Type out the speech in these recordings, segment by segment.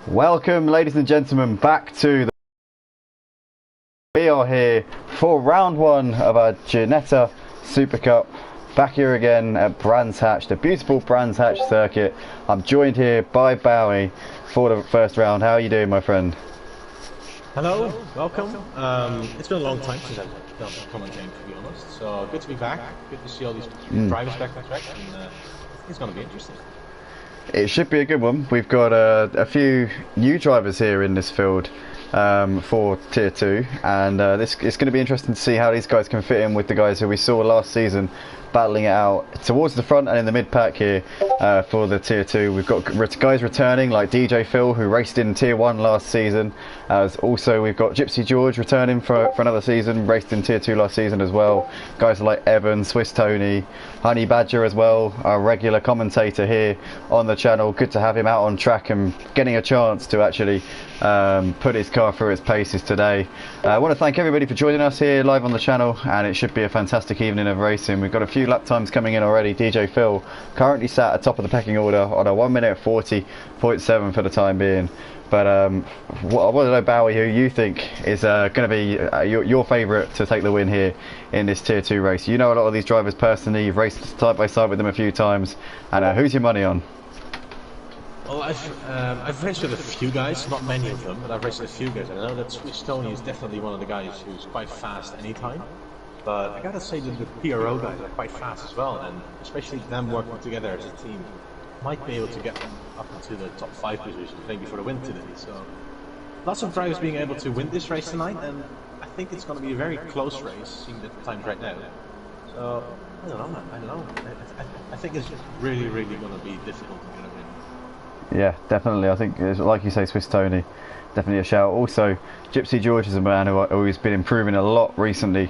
Welcome, ladies and gentlemen, back to the... We are here for round one of our Ginetta Super Cup. Back here again at Brands Hatch, the beautiful Brands Hatch circuit. I'm joined here by Bowie for the first round. How are you doing, my friend? Hello, welcome. It's been a long time since I've done a common game, to be honest. So good to be back. Good to see all these drivers back on track, and it's going to be interesting. It should be a good one. We've got a few new drivers here in this field for Tier 2, and it's going to be interesting to see how these guys can fit in with the guys who we saw last season battling it out towards the front and in the mid-pack here for the Tier 2. We've got guys returning like DJ Phil, who raced in Tier 1 last season. Also, we've got Gypsy George returning for another season, raced in Tier 2 last season as well. Guys like Evan, Swiss Tony, Honey Badger as well, our regular commentator here on the channel. Good to have him out on track and getting a chance to actually put his car through its paces today. I want to thank everybody for joining us here live on the channel, and it should be a fantastic evening of racing. We've got a few lap times coming in already. DJ Phil currently sat at top of the pecking order on a 1:40.7 for the time being. But I want to know, Bowie, who you think is going to be your favourite to take the win here in this Tier 2 race. You know a lot of these drivers personally, you've raced side by side with them a few times, and who's your money on? Well, I've raced with a few guys, not many of them, but I've raced with a few guys. I know that Swiss Tony is definitely one of the guys who's quite fast anytime, but I gotta say that the PRO guys are quite fast as well, and especially them working together as a team might be able to get them up into the top 5 position, maybe for the win today. So lots of drivers being able to win this race tonight, and I think it's going to be a very close race, seeing the times right now. So I don't know, man. I don't know. I think it's really going to be difficult to get a win. Yeah, definitely. I think, like you say, Swiss Tony, definitely a shout. Also, Gypsy George is a man who's been improving a lot recently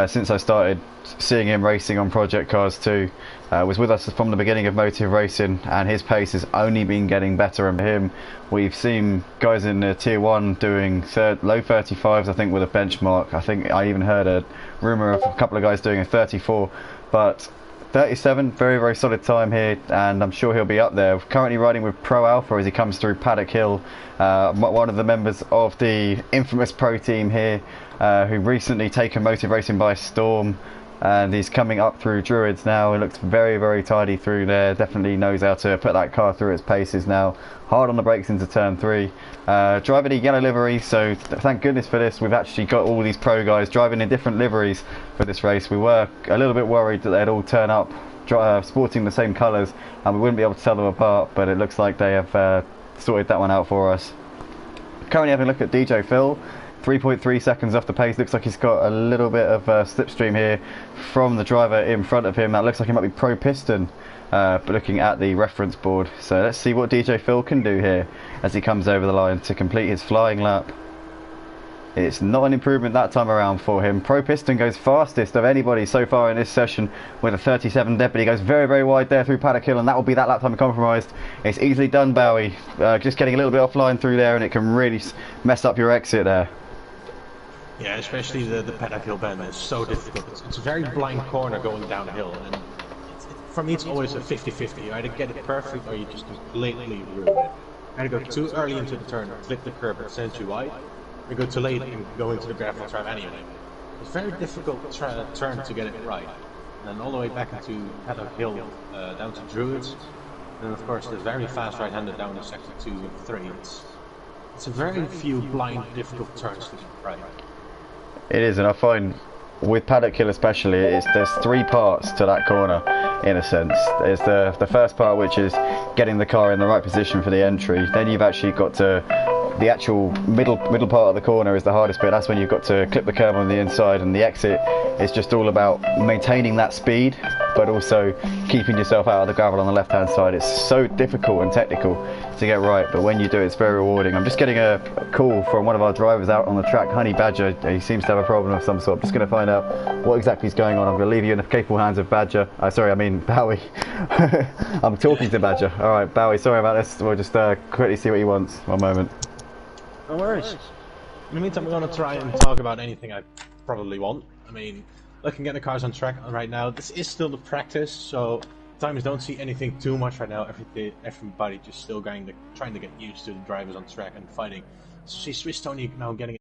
since I started seeing him racing on Project Cars 2. Was with us from the beginning of Motive Racing, and his pace has only been getting better. And for him, we've seen guys in Tier 1 doing low 35s, I think, with a benchmark. I think I even heard a rumour of a couple of guys doing a 34, but 37, very solid time here, and I'm sure he'll be up there. Currently riding with Pro Alpha as he comes through Paddock Hill, one of the members of the infamous pro team here, who recently taken Motive Racing by storm, and he's coming up through Druids now. He looks very tidy through there, definitely knows how to put that car through its paces now. Hard on the brakes into turn 3, driving a yellow livery, so thank goodness for this. We've actually got all these pro guys driving in different liveries for this race. We were a little bit worried that they'd all turn up sporting the same colours and we wouldn't be able to tell them apart, but it looks like they have sorted that one out for us. Currently having a look at DJ Phil, 3.3 seconds off the pace. Looks like he's got a little bit of slipstream here from the driver in front of him. That looks like he might be Pro Piston, but looking at the reference board. So let's see what DJ Phil can do here as he comes over the line to complete his flying lap. It's not an improvement that time around for him. Pro Piston goes fastest of anybody so far in this session with a 37 dead, but he goes very wide there through Paddock Hill, and that will be that lap time compromised. It's easily done, Bowie. Just getting a little bit offline through there, and it can really mess up your exit there. Yeah, especially the Paddock Hill bend is so difficult. It's a very blind corner going downhill, and for me it's always a 50-50. You either get it perfect or you just completely ruin it. Either go too early into the turn, clip the curb and send you wide, or go too late and go into the gravel trap anyway. It's a very difficult turn to get it right. And then all the way back into Paddock Hill, down to Druids, and of course the very fast right-handed down to sector 2 and 3. It's a very few blind, difficult turns to get right. It is, and I find with Paddock Hill especially, there's 3 parts to that corner in a sense. There's the first part, which is getting the car in the right position for the entry. Then you've actually got to the actual middle part of the corner is the hardest bit. That's when you've got to clip the curb on the inside, and the exit is just all about maintaining that speed but also keeping yourself out of the gravel on the left hand side. It's so difficult and technical to get right, but when you do, it's very rewarding. I'm just getting a call from one of our drivers out on the track, Honey Badger. He seems to have a problem of some sort. I'm just going to find out what exactly is going on. I'm going to leave you in the capable hands of Badger. Sorry, I mean Bowie. I'm talking to Badger. Alright, Bowie, sorry about this. We'll just quickly see what he wants. One moment. No worries. In the meantime, we're going to try and talk about anything I probably want. I mean, looking at the cars on track right now, this is still the practice, so Timers don't see anything too much right now. Everybody just still trying to get used to the drivers on track and fighting. So see Swiss Tony now getting.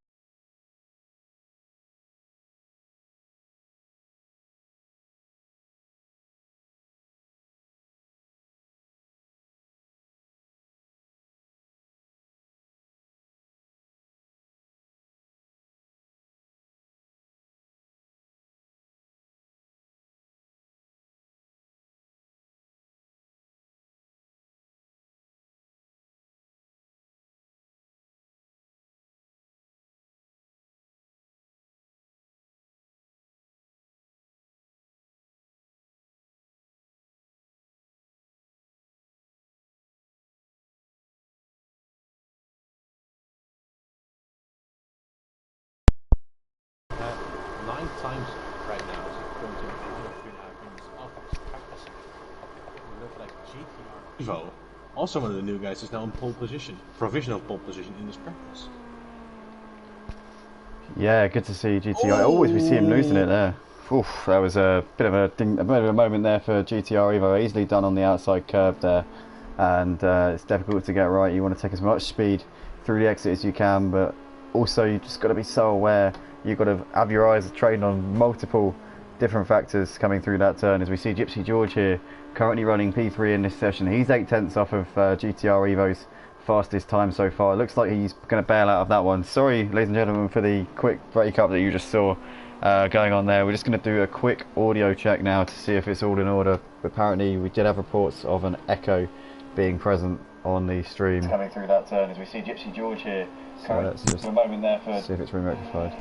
Nine times right now, as it's going to be 3.5 minutes off his practice. It looks like GT5 Evo, also one of the new guys, is now in pole position, provisional pole position in this practice. Yeah, good to see GTR. Always we see him losing it there. Oof, that was a bit of a moment there for GTR Evo. Easily done on the outside curb there, and it's difficult to get right. You want to take as much speed through the exit as you can, but also you just got to be so aware. You've got to have your eyes trained on multiple different factors coming through that turn. As we see Gypsy George here, currently running P3 in this session. He's 8/10 off of GTR Evo's fastest time so far. It looks like he's going to bail out of that one. Sorry, ladies and gentlemen, for the quick breakup that you just saw going on there. We're just going to do a quick audio check now to see if it's all in order. Apparently, we did have reports of an echo being present on the stream. Coming through that turn as we see Gypsy George here. So let's just a moment there for see if it's rectified.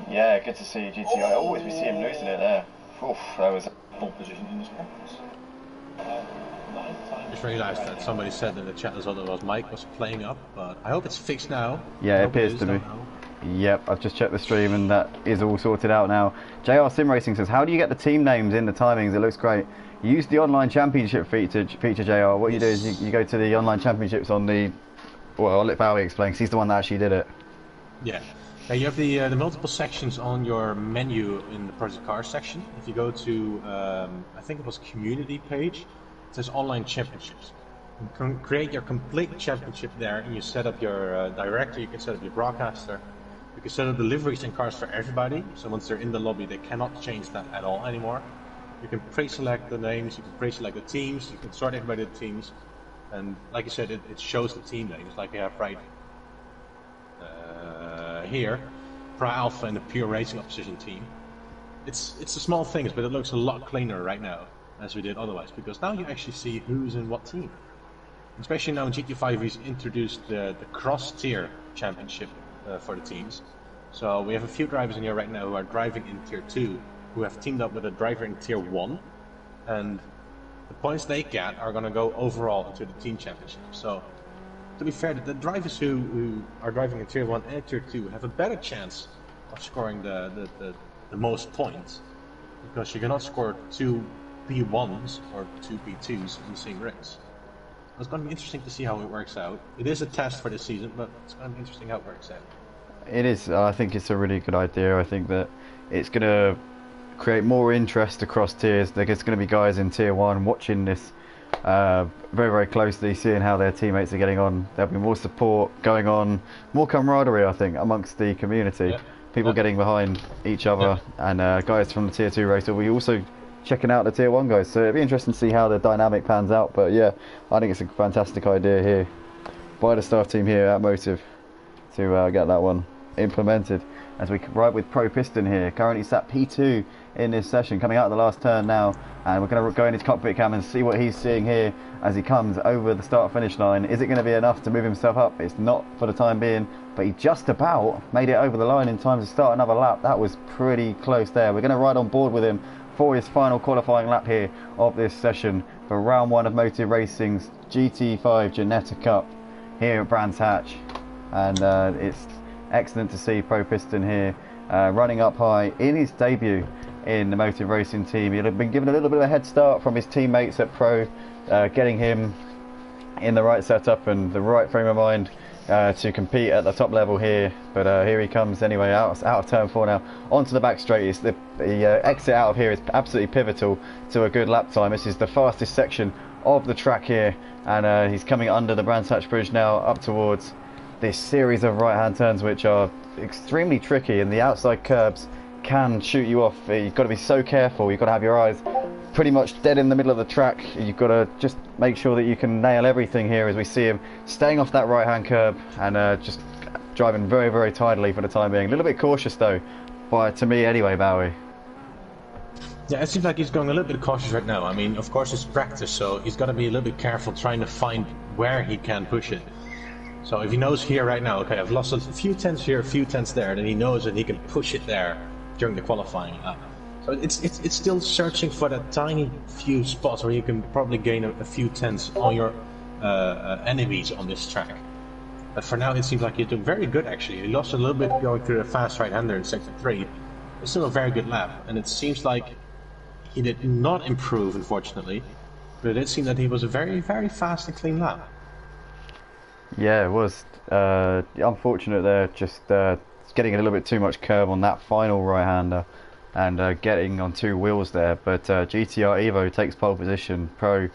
Yeah, good to see GTI. Always we see him losing it there. Oof, that was a pole position in this practice. I just realised that somebody said in the chat as well that was Mike was playing up, but I hope it's fixed now. Yeah, it appears to be. Yep, I've just checked the stream and that is all sorted out now. JR Sim Racing says, how do you get the team names in the timings? It looks great. You use the online championship feature JR. What you do is you go to the online championships on the... Well, I'll let Bowie explain because he's the one that actually did it. Yeah. You have the multiple sections on your menu in the Project Cars section. If you go to, I think it was community page, it says online championships. You can create your complete championship there, and you set up your director, you can set up your broadcaster, you can set up deliveries and cars for everybody. So once they're in the lobby, they cannot change that at all anymore. You can pre-select the names, you can pre-select the teams, you can sort everybody to teams, and like you said, it shows the team names, like you have right here, Pro Alpha and the Pure Racing Opposition team. It's the small things, but it looks a lot cleaner right now, as we did otherwise, because now you actually see who's in what team. Especially now in GT5 we've introduced the cross-tier championship for the teams. So we have a few drivers in here right now who are driving in Tier 2, who have teamed up with a driver in Tier 1, and the points they get are going to go overall into the team championship. So to be fair, the drivers who are driving in Tier 1 and Tier 2 have a better chance of scoring the most points, because you cannot score 2 P1s or 2 P2s in the same race. It's going to be interesting to see how it works out. It is a test for this season, but it's going to be interesting how it works out. It is. I think it's a really good idea. I think that it's going to create more interest across tiers. There's going to be guys in Tier 1 watching this very, very closely, seeing how their teammates are getting on. There'll be more support going on, more camaraderie, I think, amongst the community. Yeah. People getting behind each other, and guys from the Tier 2 race will be also checking out the Tier 1 guys. So it'll be interesting to see how the dynamic pans out. But yeah, I think it's a fantastic idea here by the staff team here at Motive to get that one implemented. As we ride with Pro Piston here, currently sat P2 in this session, coming out of the last turn now, and we're going to go in his cockpit cam and see what he's seeing here as he comes over the start finish line. Is it going to be enough to move himself up? It's not for the time being, but he just about made it over the line in time to start another lap. That was pretty close there. We're going to ride on board with him for his final qualifying lap here of this session for round 1 of Motive Racing's GT5 Genetta Cup here at Brands Hatch, and it's excellent to see Pro Piston here running up high in his debut in the Motive Racing team. He'd have been given a little bit of a head start from his teammates at Pro, getting him in the right setup and the right frame of mind to compete at the top level here. But here he comes anyway, out of turn 4 now, onto the back straight. The exit out of here is absolutely pivotal to a good lap time. This is the fastest section of the track here, and he's coming under the Brands Hatch Bridge now, up towards this series of right-hand turns, which are extremely tricky, and the outside curbs can shoot you off. You've got to be so careful. You've got to have your eyes pretty much dead in the middle of the track. You've got to just make sure that you can nail everything here, as we see him staying off that right-hand curb and just driving very, very tidily for the time being. A little bit cautious though, to me anyway, Bowie. Yeah, it seems like he's going a little bit cautious right now. I mean, of course it's practice, so he's got to be a little bit careful trying to find where he can push it. So if he knows here right now, okay, I've lost a few tenths here, a few tenths there, then he knows that he can push it there during the qualifying lap. So it's still searching for that tiny few spots where you can probably gain a few tenths on your enemies on this track. But for now, it seems like he's doing very good actually. He lost a little bit going through a fast right-hander in sector 3. It's still a very good lap, and it seems like he did not improve, unfortunately, but it did seem that he was a very, very fast and clean lap. Yeah, it was unfortunate there, just getting a little bit too much curve on that final right-hander and getting on 2 wheels there. But GTR Evo takes pole position, Pro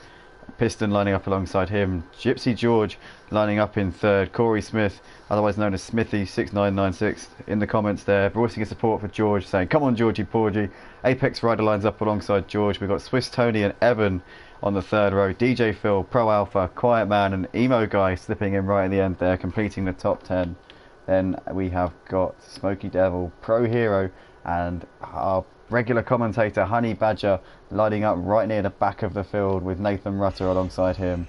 Piston lining up alongside him, Gypsy George lining up in 3rd, Corey Smith, otherwise known as Smithy6996, in the comments there, voicing his support for George, saying come on Georgie Porgy. Apex Rider lines up alongside George. We've got Swiss Tony and Evan on the 3rd row, DJ Phil, Pro Alpha, Quiet Man and Emo Guy slipping in right at the end there, completing the top 10. Then we have got Smoky Devil, Pro Hero and our regular commentator Honey Badger lining up right near the back of the field with Nathan Rutter alongside him.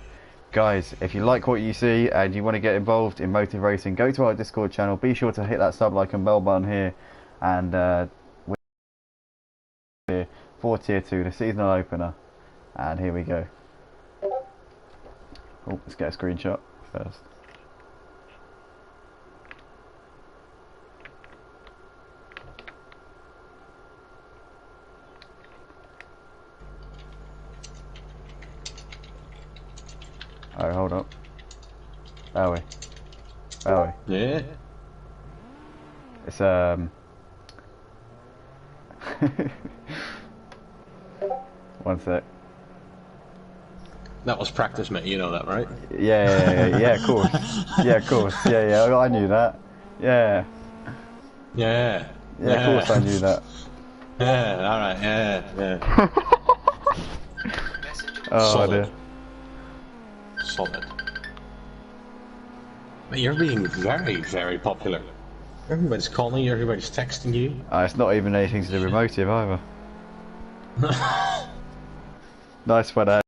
Guys, if you like what you see and you want to get involved in motive racing, go to our Discord channel. Be sure to hit that sub, like and bell button here, and we're here for Tier 2, the seasonal opener. And here we go. Oh, let's get a screenshot first. Oh, hold up. Bowie. Bowie. Yeah? It's, one sec. That was practice, mate, you know that, right? Yeah, of course. Yeah, of course. Yeah, I knew that. Yeah. Yeah. Yeah, of course I knew that. Yeah, alright, yeah. Oh, Solid. dear. Solid. But you're being very, very popular. Everybody's calling you, everybody's texting you. It's not even anything to do with motive either. Nice one,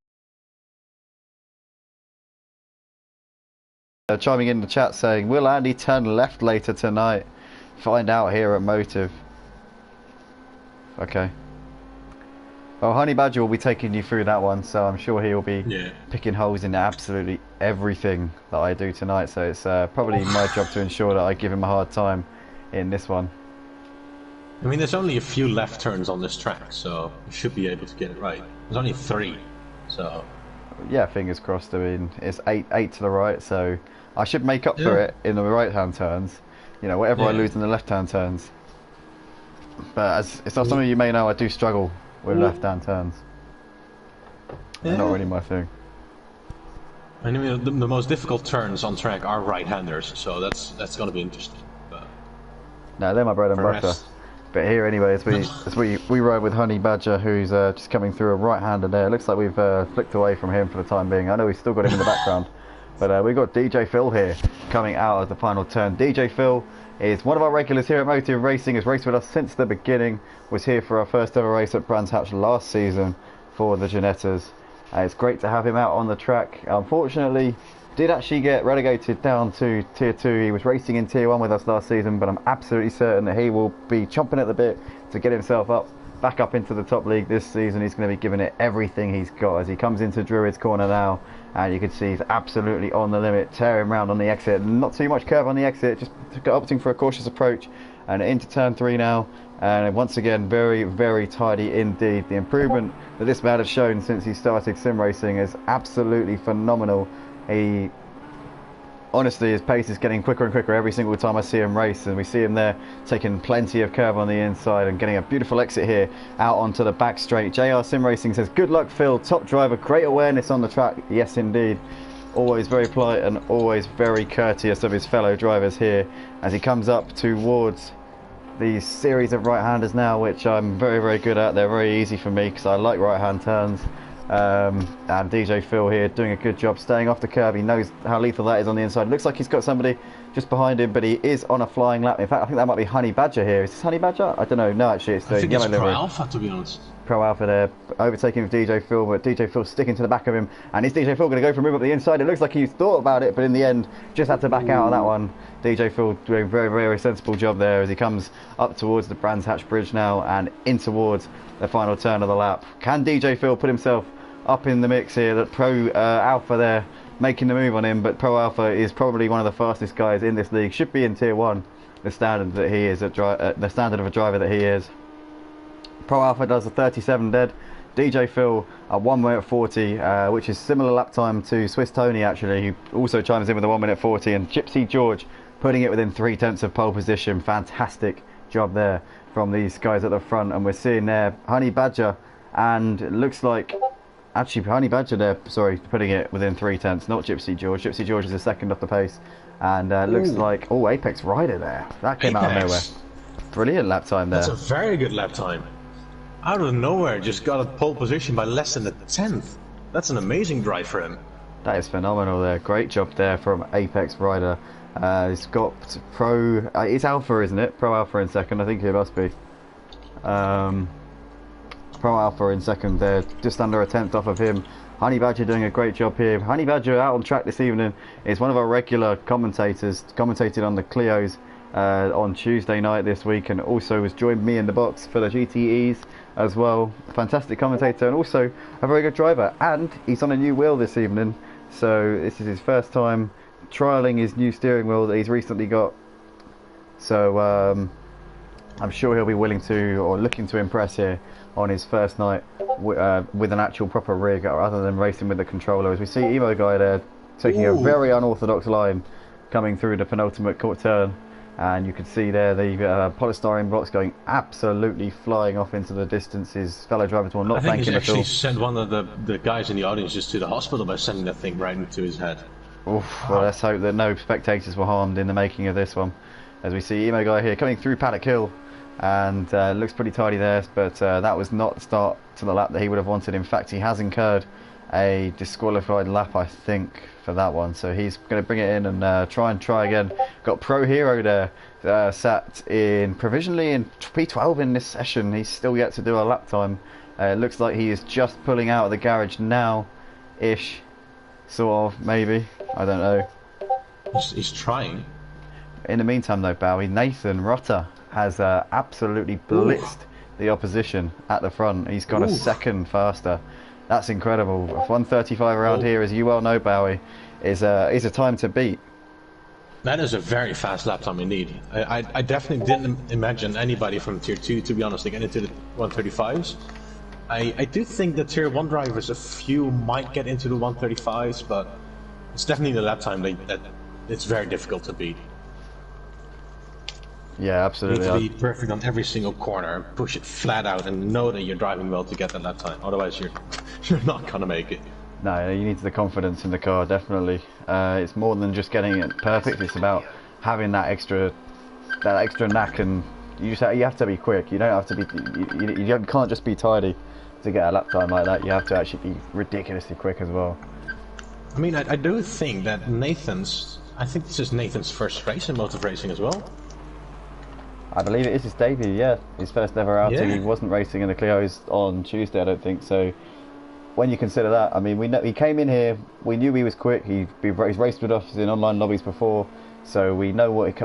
chiming in the chat saying, will Andy turn left later tonight? Find out here at Motive. Okay. Well, Honey Badger will be taking you through that one, so I'm sure he'll be picking holes in absolutely everything that I do tonight, so it's probably my job to ensure that I give him a hard time in this one. I mean, there's only a few left turns on this track, so you should be able to get it right. There's only 3, so... Yeah, fingers crossed. I mean, it's 8 to the right, so I should make up for it in the right-hand turns. You know, whatever I lose in the left-hand turns. But as it's not something you may know, I do struggle with left-hand turns. They're not really my thing. I mean, the most difficult turns on track are right-handers, so that's going to be interesting. But no, they're my bread and butter. But here, anyway, as we ride with Honey Badger, who's just coming through a right-hander there. It looks like we've flicked away from him for the time being. I know we've still got him in the background, but we've got DJ Phil here coming out of the final turn. DJ Phil is one of our regulars here at Motive Racing. Has raced with us since the beginning. Was here for our first ever race at Brands Hatch last season for the Janettas. It's great to have him out on the track. Unfortunately, did actually get relegated down to Tier 2. He was racing in Tier 1 with us last season, but I'm absolutely certain that he will be chomping at the bit to get himself back up into the top league this season. He's going to be giving it everything he's got as he comes into Druids Corner now, and you can see he's absolutely on the limit, tearing around on the exit. Not too much curve on the exit, just opting for a cautious approach, and into turn 3 now. And once again, very, very tidy indeed. The improvement that this man has shown since he started sim racing is absolutely phenomenal. He honestly, his pace is getting quicker and quicker every single time I see him race, and we see him there taking plenty of curve on the inside and getting a beautiful exit here out onto the back straight. JR Sim Racing says, good luck Phil, top driver, great awareness on the track. Yes indeed, always very polite and always very courteous of his fellow drivers here as he comes up towards these series of right-handers now, which I'm very, very good at. They're very easy for me because I like right-hand turns. And DJ Phil here doing a good job staying off the curb. He knows how lethal that is on the inside. Looks like he's got somebody just behind him, but he is on a flying lap. In fact, I think that might be Honey Badger here. Is this Honey Badger? I don't know. No, actually, it's the yellow livery. Pro Alpha, to be honest. Pro Alpha there, overtaking with DJ Phil, but DJ Phil sticking to the back of him. And is DJ Phil going to go for a move up the inside? It looks like he's thought about it, but in the end, just had to back out on that one. DJ Phil doing a very, very sensible job there as he comes up towards the Brands Hatch Bridge now and in towards the final turn of the lap. Can DJ Phil put himself up in the mix here? That Pro Alpha there making the move on him, but Pro Alpha is probably one of the fastest guys in this league. Should be in Tier 1, the standard that he is, the standard of a driver that he is. Pro Alpha does a 37 dead. DJ Phil a 1 minute 40, which is similar lap time to Swiss Tony actually, who also chimes in with a 1 minute 40, and Gypsy George putting it within 3/10 of pole position. Fantastic job there from these guys at the front, and we're seeing there Honey Badger, and it looks like actually Honey Badger there, sorry, putting it within 3/10, not Gypsy George. Gypsy George is a second off the pace, and looks like, oh, Apex Rider there. That came out of nowhere. Brilliant lap time there. That's a very good lap time. Out of nowhere, just got a pole position by less than a 10th. That's an amazing drive for him. That is phenomenal there. Great job there from Apex Rider. He's got Pro, it's Alpha, isn't it? Pro Alpha in second, I think it must be. Pro Alpha in second there, just under a 10th off of him. Honey Badger doing a great job here. Honey Badger out on track this evening is one of our regular commentators, commentated on the Clios on Tuesday night this week, and also has joined me in the box for the GTEs as well. Fantastic commentator and also a very good driver, and he's on a new wheel this evening, so this is his first time trialling his new steering wheel that he's recently got, so I'm sure he'll be willing to, or looking to impress here on his first night with an actual proper rig rather than racing with the controller. As we see Emo Guy there taking a very unorthodox line coming through the penultimate court turn, and you can see there the polystyrene blocks going absolutely flying off into the distance. His fellow drivers will not thank him at all. I think he's actually sent one of the guys in the audience just to the hospital by sending that thing right into his head. Oof, well, let's hope that no spectators were harmed in the making of this one. As we see Emo Guy here coming through Paddock Hill, and looks pretty tidy there, but that was not the start to the lap that he would have wanted. In fact, he has incurred a disqualified lap, I think, for that one, so he's going to bring it in and try again. Got Pro Hero there, sat in provisionally in P12 in this session. He's still yet to do a lap time. It looks like he is just pulling out of the garage now-ish, sort of, maybe, I don't know. He's trying. In the meantime though, Bowie, Nathan Rutter has absolutely blitzed the opposition at the front. He's gone a second faster. That's incredible. 135 around here, as you well know, Bowie, is a time to beat. That is a very fast lap time indeed. I definitely didn't imagine anybody from Tier 2, to be honest, to get into the 135s. I do think that Tier 1 drivers, a few might get into the 135s, but it's definitely the lap time that it's very difficult to beat. Yeah, absolutely. You need to be perfect on every single corner, push it flat out, and know that you're driving well to get that lap time. Otherwise, you're not gonna make it. No, you need the confidence in the car, definitely. It's more than just getting it perfect. It's about having that extra knack, and you have to be quick. You don't have to be. You can't just be tidy to get a lap time like that. You have to actually be ridiculously quick as well. I mean, I do think that I think this is Nathan's first race in motor racing as well. I believe it is his debut, yeah. His first ever outing. Yeah. He wasn't racing in the Clios on Tuesday, I don't think. So when you consider that, I mean, we know he came in here. We knew he was quick. He's raced with us in online lobbies before, so we know what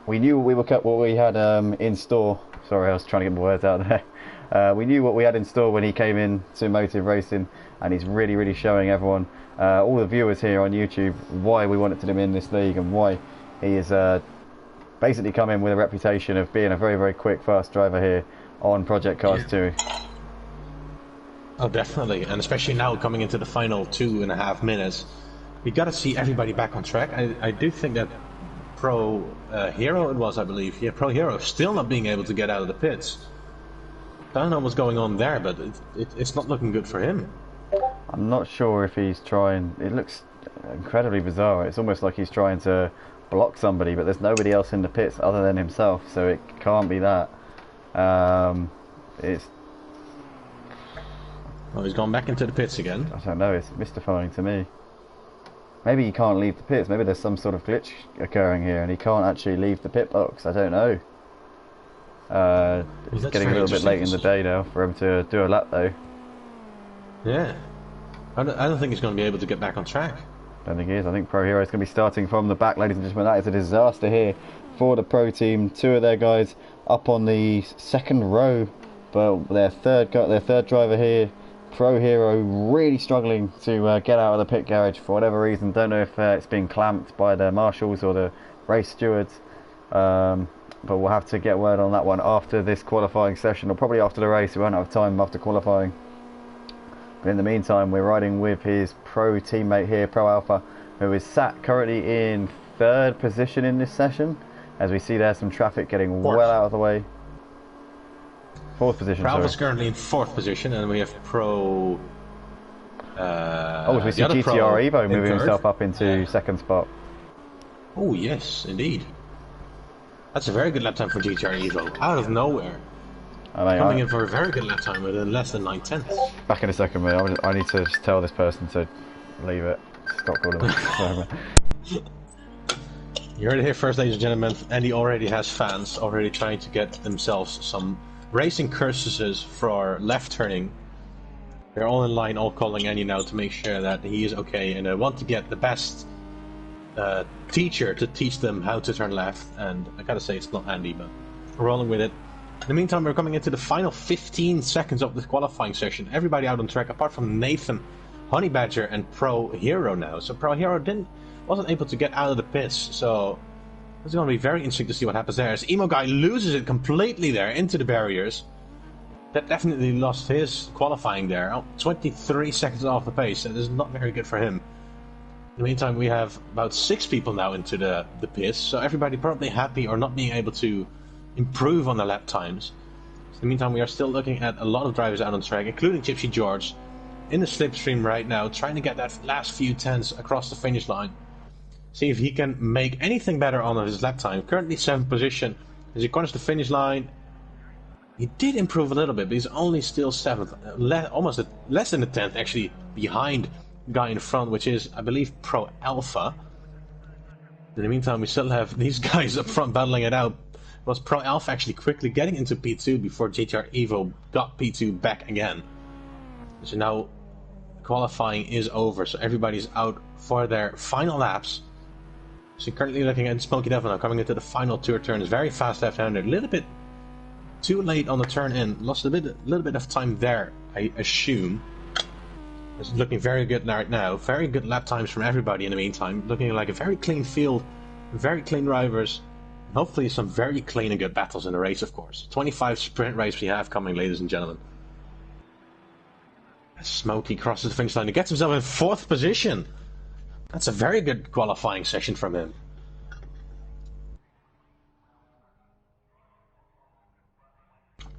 we knew what we had in store. Sorry, I was trying to get my words out there. We knew what we had in store when he came in to Motive Racing, and he's really showing everyone, all the viewers here on YouTube, why we wanted him in this league and why he is basically come in with a reputation of being a very quick, fast driver here on Project Cars 2. Oh, definitely, and especially now coming into the final 2.5 minutes, We gotta see everybody back on track. I do think that Pro Hero it was, I believe. Yeah, Pro Hero still not being able to get out of the pits. I don't know what's going on there, but it's not looking good for him. I'm not sure if he's trying. It looks incredibly bizarre. It's almost like he's trying to block somebody, but there's nobody else in the pits other than himself, so it can't be that. It's. Oh, he's gone back into the pits again. I don't know. It's mystifying to me. Maybe he can't leave the pits. Maybe there's some sort of glitch occurring here, and he can't actually leave the pit box. I don't know. It's getting a little bit late in the day now for him to do a lap, though. Yeah. I don't think he's going to be able to get back on track. I don't think he is. I think Pro Hero is going to be starting from the back, ladies and gentlemen. That is a disaster here for the Pro team. Two of their guys up on the second row, but their third driver here, Pro Hero, really struggling to get out of the pit garage for whatever reason. Don't know if it's been clamped by the marshals or the race stewards, but we'll have to get word on that one after this qualifying session, or probably after the race. We won't have time after qualifying. But in the meantime, we're riding with his Pro teammate here, Pro Alpha, who is sat currently in third position in this session. As we see there, some traffic getting well out of the way. Fourth position. Pro Alpha's currently in fourth position, and we have Pro. We see GTR Evo moving himself up into second spot. Oh yes, indeed. That's a very good lap time for GTR Evo, out of nowhere. Coming in for a very good lap time within less than 9/10. Back in a second, mate. I need to just tell this person to leave it. Stop calling me. You heard it here first, ladies and gentlemen. Andy already has fans already trying to get themselves some racing cursuses for left turning. They're all in line, all calling Andy now to make sure that he is okay, and I want to get the best teacher to teach them how to turn left. And I gotta say, it's not Andy, but we're rolling with it. In the meantime, we're coming into the final 15 seconds of this qualifying session. Everybody out on track, apart from Nathan, Honey Badger, and Pro Hero now. So Pro Hero wasn't able to get out of the pits. So it's going to be very interesting to see what happens there. As Emo Guy loses it completely there into the barriers. That definitely lost his qualifying there. 23 seconds off the pace. That is not very good for him. In the meantime, we have about 6 people now into the pits. So everybody probably happy or not being able to improve on the lap times. In the meantime, we are still looking at a lot of drivers out on track, including Gypsy George in the slipstream right now, trying to get that last few tenths across the finish line. See if he can make anything better on his lap time. Currently 7th position. As he corners the finish line, he did improve a little bit, but he's only still 7th, almost less than a 10th actually behind the guy in front, which is, I believe, Pro Alpha. In the meantime, we still have these guys up front battling it out. Was Pro Alpha actually quickly getting into P2 before GTR Evo got P2 back again. So now qualifying is over, so everybody's out for their final laps. So currently looking at Smokey Devil now coming into the final 2 turns, very fast left-hander, a little bit too late on the turn in, lost a little bit of time there, I assume. It's looking very good right now, very good lap times from everybody in the meantime, looking like a very clean field, very clean drivers. Hopefully some very clean and good battles in the race, of course. 25 sprint race we have coming, ladies and gentlemen. Smokey crosses the finish line and gets himself in 4th position. That's a very good qualifying session from him.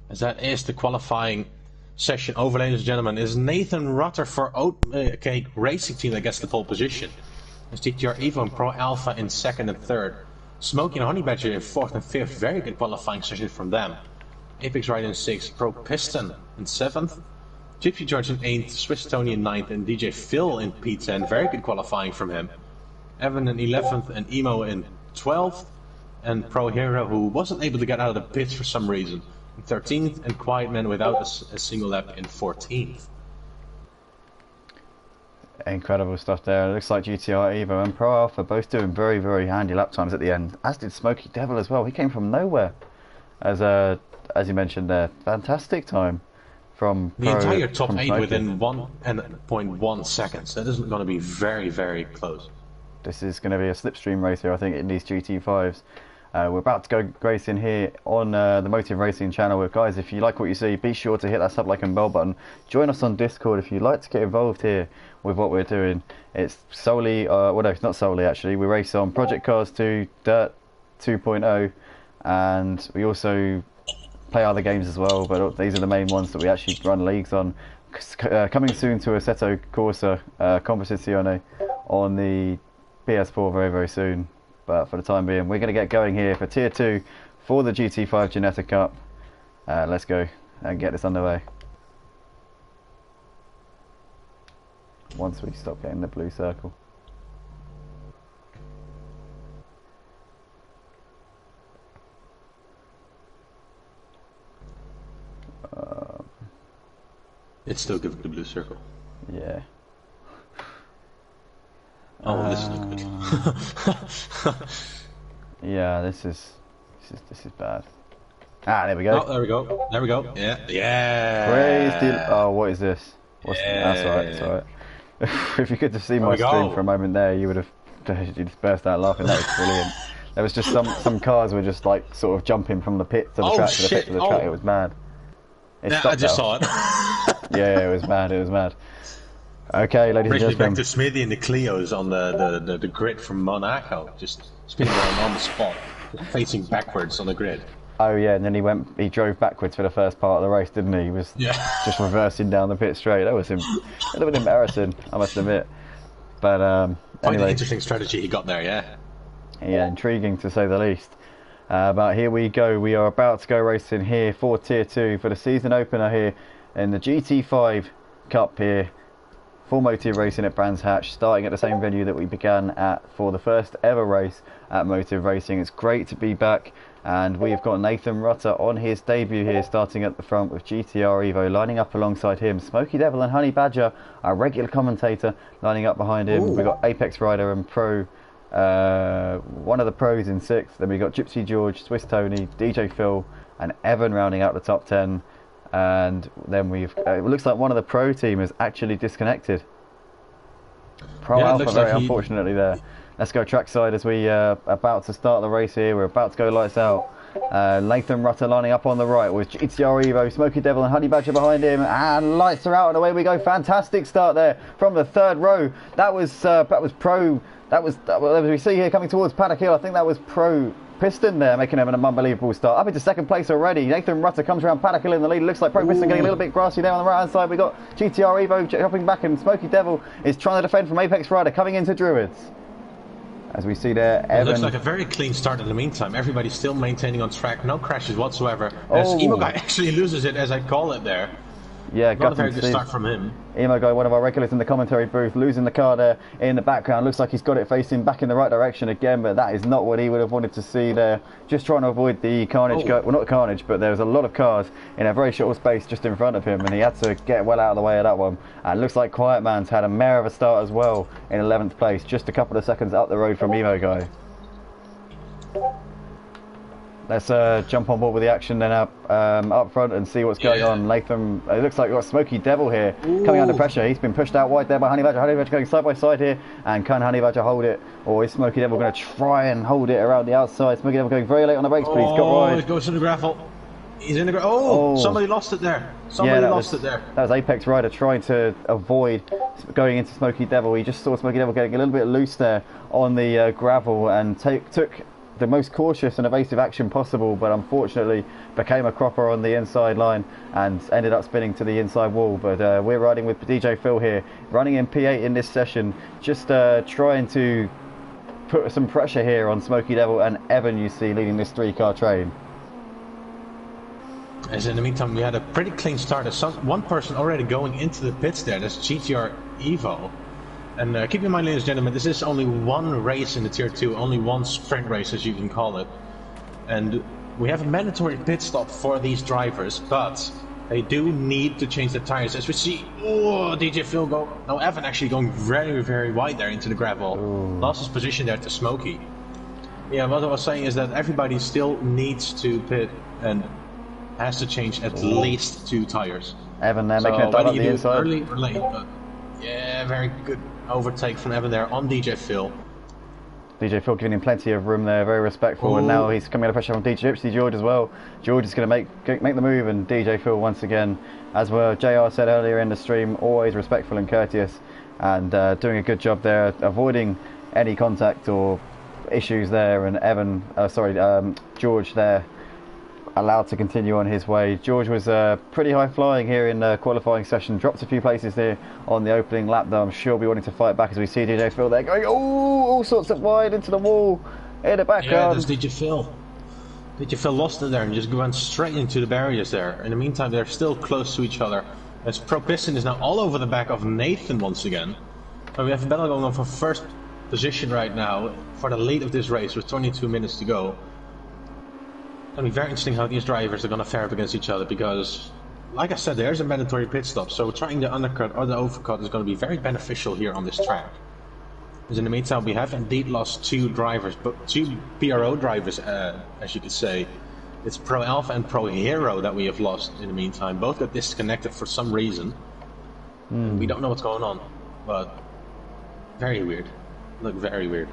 As that is the qualifying session over, ladies and gentlemen, is Nathan Rutter for Oatcake Racing Team that gets the pole position. As GTR Evo and Pro Alpha in 2nd and 3rd. Smokey and Honey Badger in 4th and 5th, very good qualifying session from them. Apex Rider in 6th, Pro Piston in 7th, Gypsy George in 8th, Swiss Tony in 9th, and DJ Phil in P10, very good qualifying from him. Evan in 11th, and Emo in 12th, and Pro Hero, who wasn't able to get out of the pits for some reason, in 13th, and Quiet Man without a single lap in 14th. Incredible stuff there. It looks like GTR Evo and Pro Alpha both doing very, very handy lap times at the end, as did Smokey Devil as well. He came from nowhere, as you mentioned there. Fantastic time from the entire top 8 within 1.1 seconds. That is going to be very, very close. This is going to be a slipstream race here, I think, in these GT5s. We're about to go racing here on the Motive Racing channel. Guys, if you like what you see, be sure to hit that sub, like and bell button. Join us on Discord if you'd like to get involved here with what we're doing. It's solely, well no, it's not solely actually. We race on Project Cars 2, Dirt 2.0, and we also play other games as well, but these are the main ones that we actually run leagues on. Coming soon to Assetto Corsa Competizione on the PS4 very, very soon. But for the time being, we're going to get going here for Tier 2 for the GT5 Genetic Cup. Let's go and get this underway. Once we stop getting the blue circle. It's still good for the blue circle. Yeah. Oh, this is not good. Yeah, this is bad. Ah, there we go. Oh, there we go. There we go. Yeah. Yeah. Praise the... Oh, what is this? That's alright, it's alright. If you could have seen my stream for a moment there, you would have just burst out laughing. That was brilliant. There was just some cars were just like sort of jumping from the pit to the track to the pit to the track. It was mad. I just saw it. Yeah, it was mad. It was mad. Okay, ladies and Brings me gentlemen. back to Smithy and the Clios on the grid from Monaco, just spinning around on the spot, facing backwards on the grid. Oh yeah, and then he drove backwards for the first part of the race, didn't he? He was just reversing down the pit straight. That was a little bit embarrassing, I must admit. But Quite anyway, an interesting strategy he got there, yeah. Yeah, intriguing to say the least. But here we go. We are about to go racing here for Tier 2 for the season opener here in the GT5 Cup here for Motive Racing at Brands Hatch, starting at the same venue that we began at for the first ever race at Motive Racing. It's great to be back, and we've got Nathan Rutter on his debut here, starting at the front with GTR Evo lining up alongside him. Smoky Devil and Honey Badger, our regular commentator, lining up behind him. We've got Apex Rider and Pro, one of the pros in 6th. Then we've got Gypsy George, Swiss Tony, DJ Phil and Evan rounding out the top 10. And then it looks like one of the pro team is actually disconnected. Pro Alpha very unfortunately there. Let's go trackside as we about to start the race here. We're about to go lights out. Nathan Rutter lining up on the right with GTR Evo, Smoky Devil and Honey Badger behind him, and lights are out and away we go. Fantastic start there from the third row. That was Pro. That was as we see here coming towards Paddock Hill. I think that was Pro Piston there, making him an unbelievable start. Up into second place already. Nathan Rutter comes around Paddock Hill in the lead. Looks like Pro Piston getting a little bit grassy there on the right hand side. We got GTR Evo dropping back, and Smoky Devil is trying to defend from Apex Rider coming into Druids. As we see there, Evan. It looks like a very clean start in the meantime. Everybody's still maintaining on track, no crashes whatsoever. As Emo Guy actually loses it, as I call it there. Yeah, not a very good start from him. Emo Guy, one of our regulars in the commentary booth, losing the car there in the background. Looks like he's got it facing back in the right direction again, but that is not what he would have wanted to see there. Just trying to avoid the carnage. Well, not carnage, but there was a lot of cars in a very short space just in front of him, and he had to get well out of the way of that one. And looks like Quiet Man's had a mare of a start as well in 11th place, just a couple of seconds up the road from Emo Guy. Let's jump on board with the action then up front and see what's going on. Nathan, it looks like we've got Smoky Devil here coming under pressure. He's been pushed out wide there by Honey Badger. Honey Badger going side by side here, and can Honey Badger hold it, or is Smoky Devil going to try and hold it around the outside? Smoky Devil going very late on the brakes, but he's got wide. He goes to the gravel. He's in the gravel. Somebody lost it there. Somebody lost it there. That was Apex Rider trying to avoid going into Smoky Devil. He just saw Smoky Devil getting a little bit loose there on the gravel and took the most cautious and evasive action possible, but unfortunately became a cropper on the inside line and ended up spinning to the inside wall. But we're riding with DJ Phil here, running in P8 in this session, just trying to put some pressure here on Smoky Devil and Evan, you see, leading this 3-car train. As in the meantime, we had a pretty clean start. There's one person already going into the pits there. That's GTR Evo. And keep in mind, ladies and gentlemen, this is only one race in the Tier 2, only one sprint race, as you can call it. And we have a mandatory pit stop for these drivers, but they do need to change their tires. As we see, DJ Phil Evan actually going very, very wide there into the gravel. Lost his position there to Smokey. Yeah, what I was saying is that everybody still needs to pit and has to change at least 2 tires. Evan there making a dive up the inside. Early or late, but yeah, very good overtake from Evan there on DJ Phil. DJ Phil giving him plenty of room there, very respectful, and now he's coming under pressure from Gypsy George as well. George is going to make the move, and DJ Phil once again, as well. JR said earlier in the stream, always respectful and courteous, and doing a good job there, avoiding any contact or issues there, and George there allowed to continue on his way. George was pretty high flying here in the qualifying session, dropped a few places there on the opening lap though. I'm sure we wanting to fight back as we see DJ Phil there going all sorts of wide into the wall in the background. Yeah, there's DJ Phil. DJ Phil lost it there and just went straight into the barriers there. In the meantime, they're still close to each other, as Pro Piston is now all over the back of Nathan once again. So we have a battle going on for first position right now for the lead of this race with 22 minutes to go. It's going to be very interesting how these drivers are going to fare up against each other, because, like I said, there's a mandatory pit stop, so trying the undercut or the overcut is going to be very beneficial here on this track. Because in the meantime, we have indeed lost two drivers, but two PRO drivers, as you could say. It's Pro Alpha and Pro Hero that we have lost in the meantime. Both got disconnected for some reason. We don't know what's going on, but very weird. Look, very weird.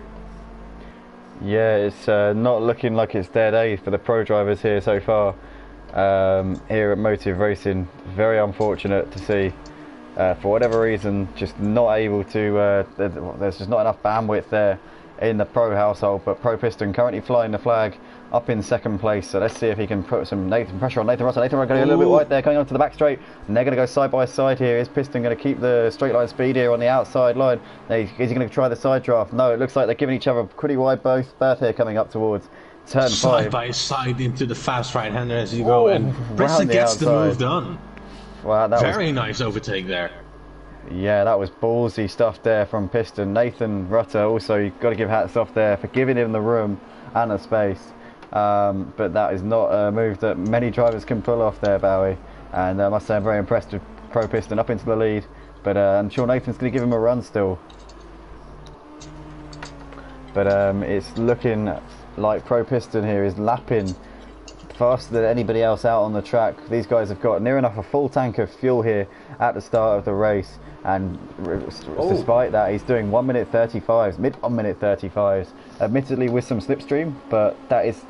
Yeah, it's not looking like it's their day for the pro drivers here so far. Here at Motive Racing, very unfortunate to see. For whatever reason, just not able to. There's just not enough bandwidth there in the pro household. But Pro Piston currently flying the flag up in second place. So let's see if he can put some pressure on Nathan Russell. Nathan Russell going a little bit wide there, coming onto the back straight, and they're going to go side by side here. Is Piston going to keep the straight line speed here on the outside line? Is he going to try the side draft? No, it looks like they're giving each other pretty wide berth here coming up towards turn 5. Side by side into the fast right hander as you go, and Piston gets the move done. Wow, that was very nice overtake there. Yeah, that was ballsy stuff there from Piston. Nathan Rutter also, you've got to give hats off there for giving him the room and the space. But that is not a move that many drivers can pull off there, Bowie. And I must say I'm very impressed with Pro Piston up into the lead. But I'm sure Nathan's going to give him a run still. But it's looking like Pro Piston here is lapping faster than anybody else out on the track. These guys have got near enough a full tank of fuel here at the start of the race, and despite that he's doing 1 minute 35s, mid 1 minute 35s, admittedly with some slipstream, but that is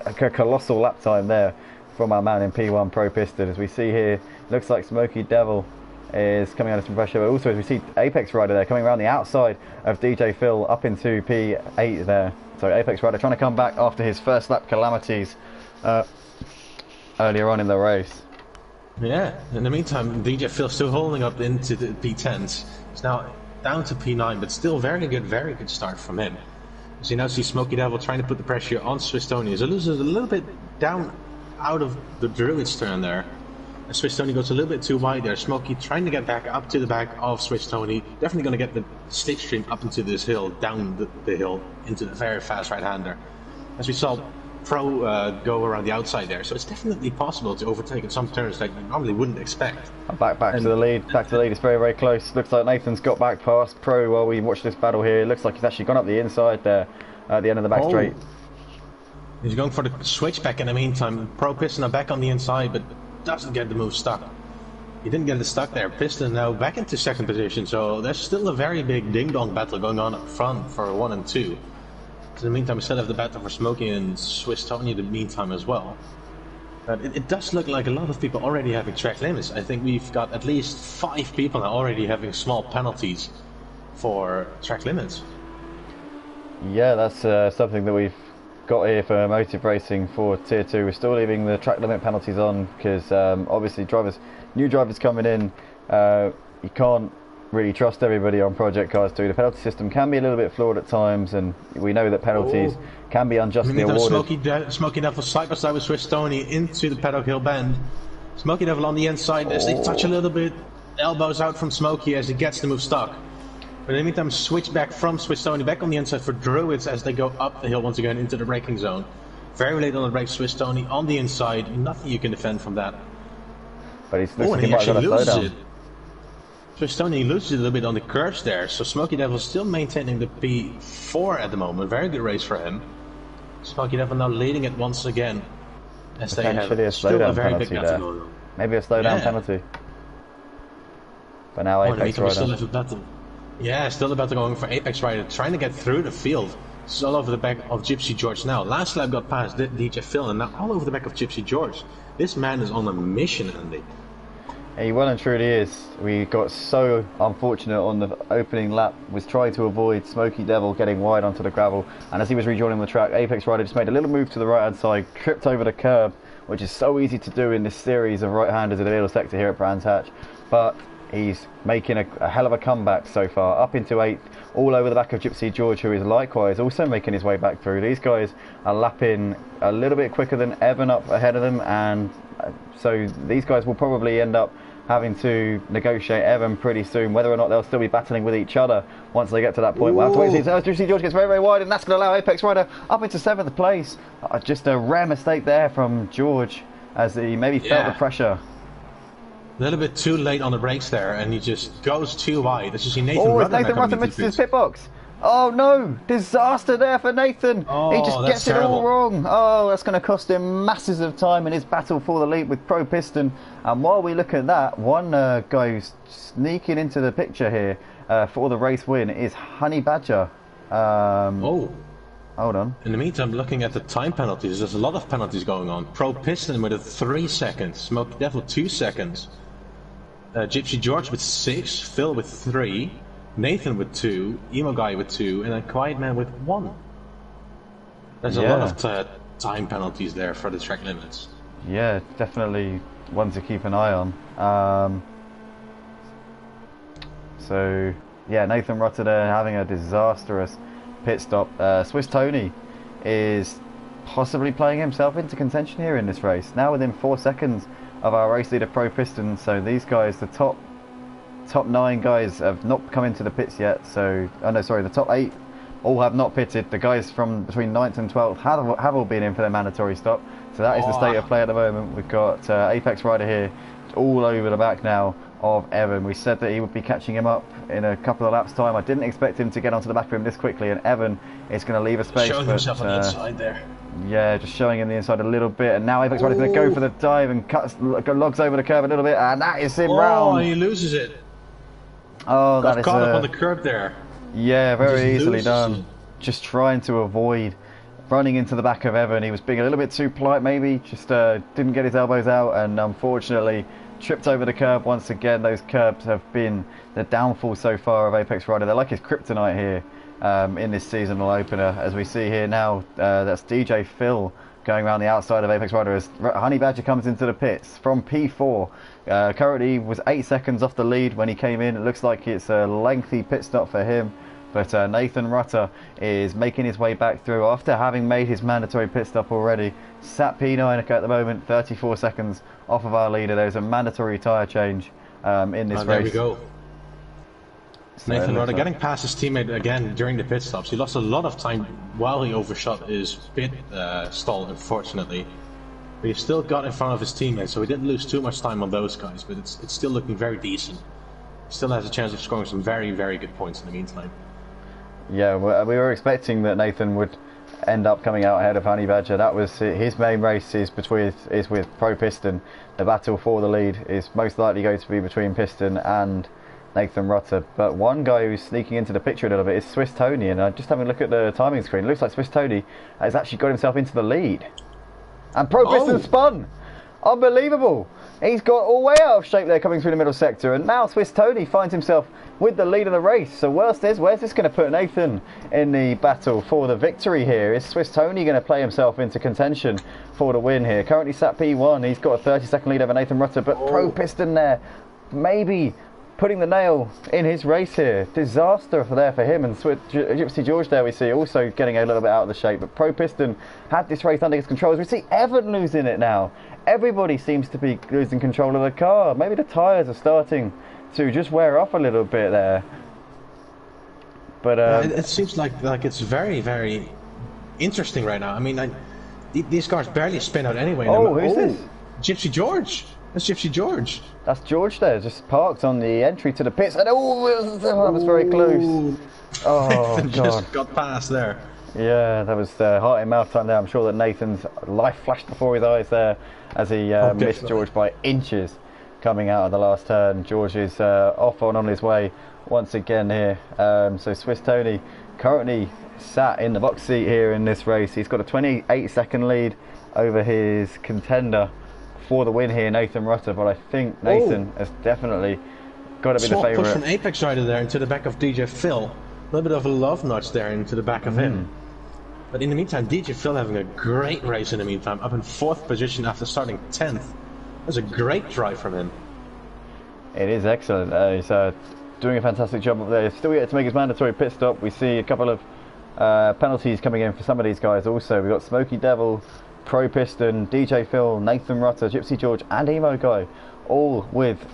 a colossal lap time there from our man in P1 Pro Piston. As we see here, looks like Smoky Devil is coming under some pressure, but also as we see Apex Rider there coming around the outside of DJ Phil up into P8 there. So Apex Rider trying to come back after his first lap calamities earlier on in the race. Yeah, in the meantime, DJ Phil still holding up into the P10s. He's now down to P9, but still very good start from him. As you now see Smoky Devil trying to put the pressure on Swiss Tony. So loses a little bit down out of the Druids turn there. And Swiss Tony goes a little bit too wide there. Smoky trying to get back up to the back of Swiss Tony. Definitely going to get the slipstream up into this hill, down the hill, into the very fast right-hander. As we saw Pro go around the outside there, so it's definitely possible to overtake in some turns that you normally wouldn't expect. Back to the lead. It's very close. Looks like Nathan's got back past Pro while we watch this battle here. It looks like he's actually gone up the inside there at the end of the back straight. He's going for the switchback in the meantime. Pro Piston are back on the inside, but doesn't get the move stuck. He didn't get it stuck there. Piston now back into second position, so there's still a very big ding-dong battle going on up front for 1 and 2. So in the meantime, we still have the battle for Smokey and Swiss Tony in the meantime as well. But it does look like a lot of people already having track limits. I think we've got at least 5 people now already having small penalties for track limits. Yeah, that's something that we've got here for Motive Racing for Tier 2. We're still leaving the track limit penalties on because obviously new drivers coming in, you can't really trust everybody on Project Cars 2. The penalty system can be a little bit flawed at times, and we know that penalties can be unjustly awarded. Smoky Devil side by side with Swiss Tony into the Paddock Hill bend. Smoky Devil on the inside as they touch a little bit. Elbows out from Smoky as he gets the move stuck. But in the meantime, switch back from Swiss Tony back on the inside for Druids as they go up the hill once again into the braking zone. Very late on the brakes, Swiss Tony on the inside. Nothing you can defend from that. But he's looks like he loses it. Swiss Tony loses it a little bit on the curves there, so Smoky Devil still maintaining the P4 at the moment. Very good race for him. Smoky Devil now leading it once again. As they have still a very big battle going on. Maybe a slowdown penalty. But now Apex Rider. Still have a battle. Yeah, still a battle going for Apex Rider, trying to get through the field. This is all over the back of Gypsy George now. Last lap got past DJ Phil, and now all over the back of Gypsy George. This man is on a mission, Andy. He well and truly is. We got so unfortunate on the opening lap, was trying to avoid Smoky Devil getting wide onto the gravel, and as he was rejoining the track, Apex Rider just made a little move to the right hand side, tripped over the curb, which is so easy to do in this series of right-handers in the middle sector here at Brands Hatch, but he's making a hell of a comeback so far, up into 8th, all over the back of Gypsy George, who is likewise also making his way back through. These guys are lapping a little bit quicker than Evan up ahead of them, and so these guys will probably end up having to negotiate Evan pretty soon. Whether or not they'll still be battling with each other once they get to that point, we'll have to wait and see. Gypsy George gets very, very wide, and that's going to allow Apex Rider up into 7th place. Just a rare mistake there from George, as he maybe felt the pressure. A little bit too late on the brakes there, and he just goes too wide. As you see, Nathan Rutter misses his pit box. Oh no, disaster there for Nathan. Oh, he just gets it all wrong. Oh, that's going to cost him masses of time in his battle for the lead with Pro Piston. And while we look at that, one guy who's sneaking into the picture here for the race win is Honey Badger. Hold on. In the meantime, looking at the time penalties, there's a lot of penalties going on. Pro Piston with a 3 seconds, Smoky Devil 2 seconds, Gypsy George with 6, Phil with 3, Nathan with 2, Emo Guy with 2, and then Quiet Man with 1. There's a lot of time penalties there for the track limits. Yeah, definitely one to keep an eye on. So yeah, Nathan Rutter there having a disastrous pit stop. Swiss Tony is possibly playing himself into contention here in this race. Now within 4 seconds of our race leader Pro Piston, so these guys, the top 9 guys have not come into the pits yet. So, the top 8 all have not pitted. The guys from between 9th and 12th have all been in for their mandatory stop. So that is the state of play at the moment. We've got Apex Rider here all over the back now of Evan. We said that he would be catching him up in a couple of laps time. I didn't expect him to get onto the back of him this quickly, and Evan is going to leave a space. Showing himself on the inside there. Yeah, just showing him the inside a little bit, and now Apex Rider's going to go for the dive and logs over the curve a little bit, and that is him round. Oh, he loses it. Oh, that is caught up on the curb there. Yeah, very easily done. Just trying to avoid running into the back of Evan. He was being a little bit too polite, maybe. Just didn't get his elbows out, and unfortunately tripped over the curb once again. Those curbs have been the downfall so far of Apex Rider. They're like his kryptonite here in this seasonal opener. As we see here now, that's DJ Phil going around the outside of Apex Rider as Honey Badger comes into the pits from P4. Currently was 8 seconds off the lead when he came in. It looks like it's a lengthy pit stop for him. But Nathan Rutter is making his way back through after having made his mandatory pit stop already. Sat P9 at the moment, 34 seconds off of our leader. There's a mandatory tyre change in this race. There we go. So Nathan Rutter getting past his teammate again during the pit stops. He lost a lot of time while he overshot his pit stall, unfortunately. But he still got in front of his teammates, so he didn't lose too much time on those guys. But it's still looking very decent. Still has a chance of scoring some very, very good points in the meantime. Yeah, we were expecting that Nathan would end up coming out ahead of Honey Badger. That was his main race is with Pro Piston. The battle for the lead is most likely going to be between Piston and Nathan Rutter. But one guy who's sneaking into the picture a little bit is Swiss Tony, and just having a look at the timing screen, it looks like Swiss Tony has actually got himself into the lead. And Pro Piston spun! Unbelievable! He's got all way out of shape there coming through the middle sector, and now Swiss Tony finds himself with the lead of the race. So where's this going to put Nathan in the battle for the victory here? Is Swiss Tony going to play himself into contention for the win here? Currently sat P1, he's got a 30-second lead over Nathan Rutter, but Pro Piston there, maybe putting the nail in his race here. Disaster for him, and Gypsy George there we see also getting a little bit out of the shape, but Pro Piston had this race under his control. As we see Evan losing it now. Everybody seems to be losing control of the car. Maybe the tyres are starting to just wear off a little bit there. But it seems like it's very, very interesting right now. I mean, these cars barely spin out anyway. Oh, who's this? Gypsy George. That's Gypsy George. That's George there, just parked on the entry to the pits. And that was very close. Oh, God. Just got past there. Yeah, that was heart in mouth time there. I'm sure that Nathan's life flashed before his eyes there as he missed George by inches coming out of the last turn. George is off on his way once again here. So Swiss Tony currently sat in the box seat here in this race. He's got a 28-second lead over his contender for the win here, Nathan Rutter, but I think Nathan has definitely got to be the favourite. Push from Apex Rider there into the back of DJ Phil. A little bit of a love notch there into the back of him. But in the meantime, DJ Phil having a great race in the meantime, up in 4th position after starting 10th. That's a great drive from him. It is excellent. He's doing a fantastic job up there. Still yet to make his mandatory pit stop. We see a couple of penalties coming in for some of these guys also. We've got Smokey Devil, Pro Piston, DJ Phil, Nathan Rutter, Gypsy George and Emo Guy, all with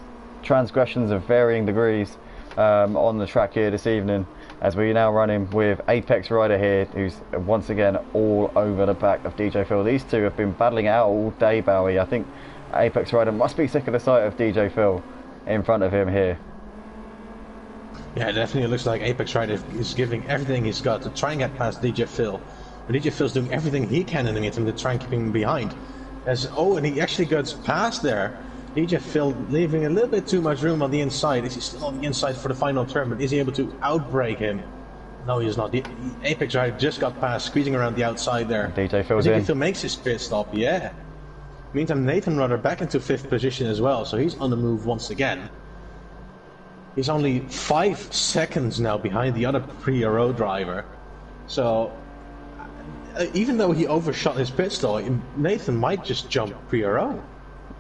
transgressions of varying degrees on the track here this evening, as we're now running with Apex Rider here, who's once again all over the back of DJ Phil. These two have been battling it out all day, Bowie. I think Apex Rider must be sick of the sight of DJ Phil in front of him here. Yeah, definitely it looks like Apex Rider is giving everything he's got to try and get past DJ Phil. But DJ Phil's doing everything he can in the meantime to try and keep him behind. And he actually gets past there. DJ Phil leaving a little bit too much room on the inside. Is he still on the inside for the final turn, but is he able to outbrake him? No, he's not. The Apex Rider just got past, squeezing around the outside there. DJ Phil's in. DJ Phil makes his pit stop, yeah. Meantime, Nathan Rutter back into 5th position as well, so he's on the move once again. He's only 5 seconds now behind the other pre-Euro driver. So, even though he overshot his pit stop, Nathan might just jump pre-Euro.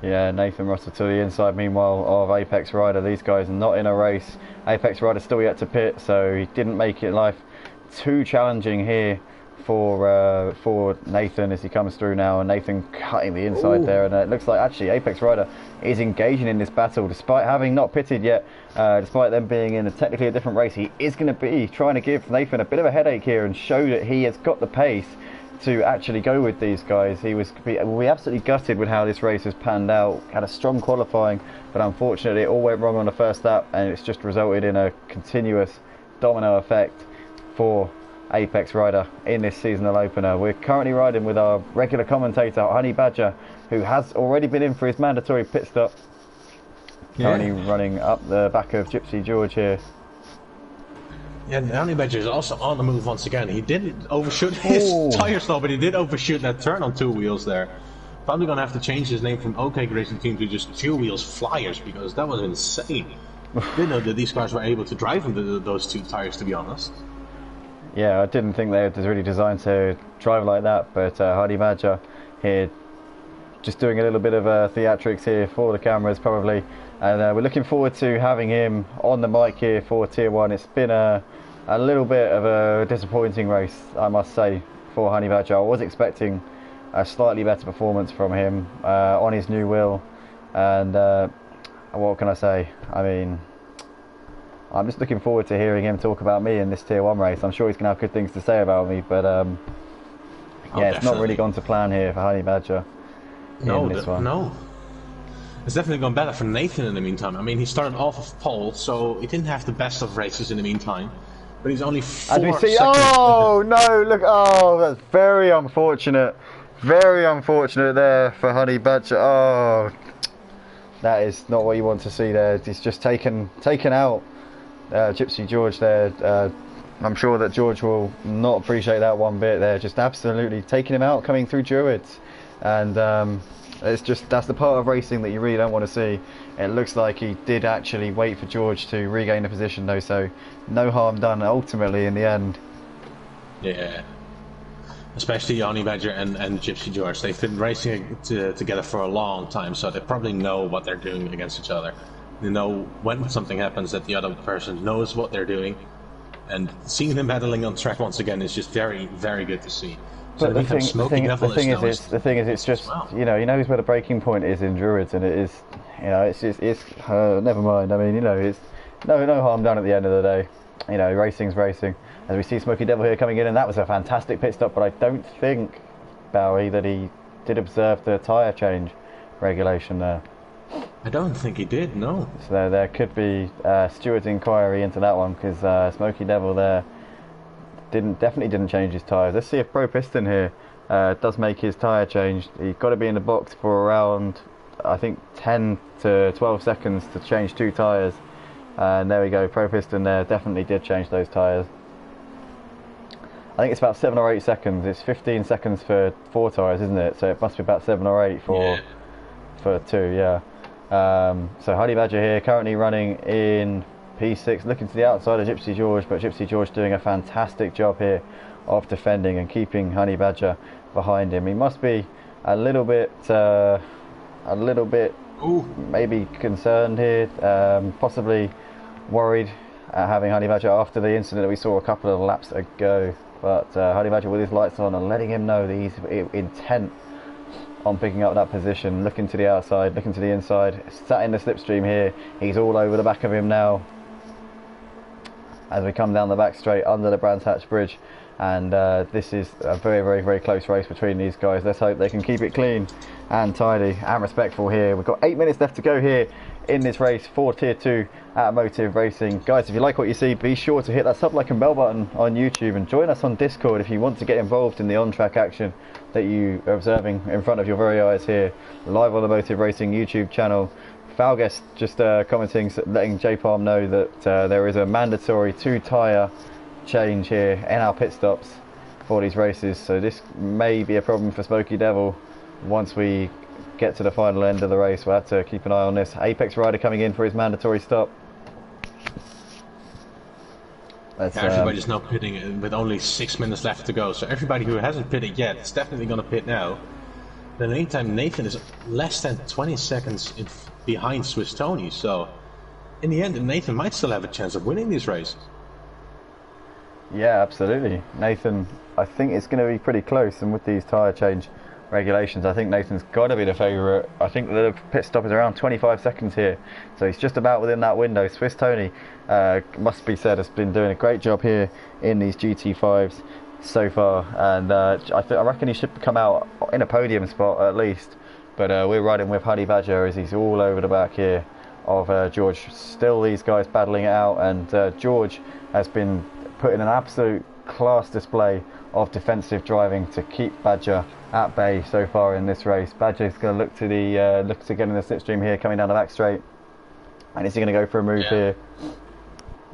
Yeah, Nathan Rutter to the inside, meanwhile, of Apex Rider. These guys are not in a race. Apex Rider still yet to pit, so he didn't make it life too challenging here for Nathan as he comes through now, and Nathan cutting the inside there, and it looks like actually Apex Rider is engaging in this battle despite having not pitted yet, despite them being in technically a different race. He is going to be trying to give Nathan a bit of a headache here and show that he has got the pace to actually go with these guys. He was we absolutely gutted with how this race has panned out. Had a strong qualifying, but unfortunately it all went wrong on the first lap, and it's just resulted in a continuous domino effect for Apex Rider in this seasonal opener. We're currently riding with our regular commentator Honey Badger, who has already been in for his mandatory pit stop. Currently running up the back of Gypsy George here. Yeah, and Honey Badger is also on the move once again. He didn't overshoot his tire stop, but he did overshoot that turn on 2 wheels there. Probably gonna have to change his name from OK Racing Team to just 2 Wheels Flyers, because that was insane. Didn't know that these cars were able to drive into those 2 tires, to be honest. Yeah, I didn't think they were really designed to drive like that, but Honey Badger here just doing a little bit of theatrics here for the cameras probably, and we're looking forward to having him on the mic here for Tier 1. It's been a little bit of a disappointing race, I must say, for Honey Badger. I was expecting a slightly better performance from him on his new wheel, and what can I say? I mean, I'm just looking forward to hearing him talk about me in this Tier 1 race. I'm sure he's going to have good things to say about me, but yeah, it's not really gone to plan here for Honey Badger in this one. No. It's definitely gone better for Nathan in the meantime. I mean, he started off of pole, so he didn't have the best of races in the meantime, but he's only 4 As we see, seconds. oh no, look, oh, that's very unfortunate. Very unfortunate there for Honey Badger. Oh, that is not what you want to see there. He's just taken out Gypsy George there. I'm sure that George will not appreciate that one bit there. Just absolutely taking him out coming through Druids, and that's the part of racing that you really don't want to see. It looks like he did actually wait for George to regain the position though, so no harm done ultimately in the end. Yeah, especially Honey Badger and Gypsy George. They've been racing together for a long time, so they probably know what they're doing against each other. They know when something happens that the other person knows what they're doing, and seeing them battling on track once again is just very, very good to see. But the thing is, it's just, you know, he knows where the breaking point is in Druids, and it is, you know, it's never mind. I mean, you know, it's no harm done at the end of the day. You know, racing's racing. As we see Smokey Devil here coming in, and that was a fantastic pit stop, but I don't think, Bowie, that he did observe the tyre change regulation there. I don't think he did, no. So there could be steward's inquiry into that one, because Smokey Devil there definitely didn't change his tyres. Let's see if Pro Piston here does make his tyre change. He's got to be in the box for around, I think, 10 to 12 seconds to change 2 tyres. And there we go, Pro Piston there definitely did change those tyres. I think it's about 7 or 8 seconds. It's 15 seconds for 4 tyres, isn't it? So it must be about 7 or 8 for 2, yeah. So Honey Badger here, currently running in P6, looking to the outside of Gypsy George, but Gypsy George doing a fantastic job here of defending and keeping Honey Badger behind him. He must be a little bit maybe concerned here, possibly worried having Honey Badger after the incident that we saw a couple of laps ago. But Honey Badger with his lights on and letting him know that he's intent on picking up that position, looking to the outside, looking to the inside, sat in the slipstream here. He's all over the back of him now as we come down the back straight under the Brands Hatch Bridge. And this is a very, very, very close race between these guys. Let's hope they can keep it clean and tidy and respectful here. We've got 8 minutes left to go here in this race for Tier 2 at Motive Racing. Guys, if you like what you see, be sure to hit that sub, like and bell button on YouTube, and join us on Discord if you want to get involved in the on-track action that you are observing in front of your very eyes here, live on the Motive Racing YouTube channel. Falguest just commenting, letting J-Palm know that there is a mandatory 2 tyre change here in our pit stops for these races, so this may be a problem for Smoky Devil once we get to the final end of the race. We'll have to keep an eye on this. Apex Rider coming in for his mandatory stop. Everybody's now pitting with only 6 minutes left to go, so everybody who hasn't pitted yet is definitely going to pit now. In the meantime, Nathan is less than 20 seconds behind Swiss Tony, so in the end Nathan might still have a chance of winning this race. Yeah, absolutely. Nathan, I think it's going to be pretty close, and with these tyre change regulations, I think Nathan's got to be the favourite. I think the pit stop is around 25 seconds here, so he's just about within that window. Swiss Tony, must be said, has been doing a great job here in these GT5s so far, and I reckon he should come out in a podium spot at least, but we're riding with Honey Badger as he's all over the back here of George. Still these guys battling it out, and George has been putting an absolute class display of defensive driving to keep Badger at bay so far in this race. Badger's going to look to get in the slipstream here, coming down the back straight. And is he going to go for a move here?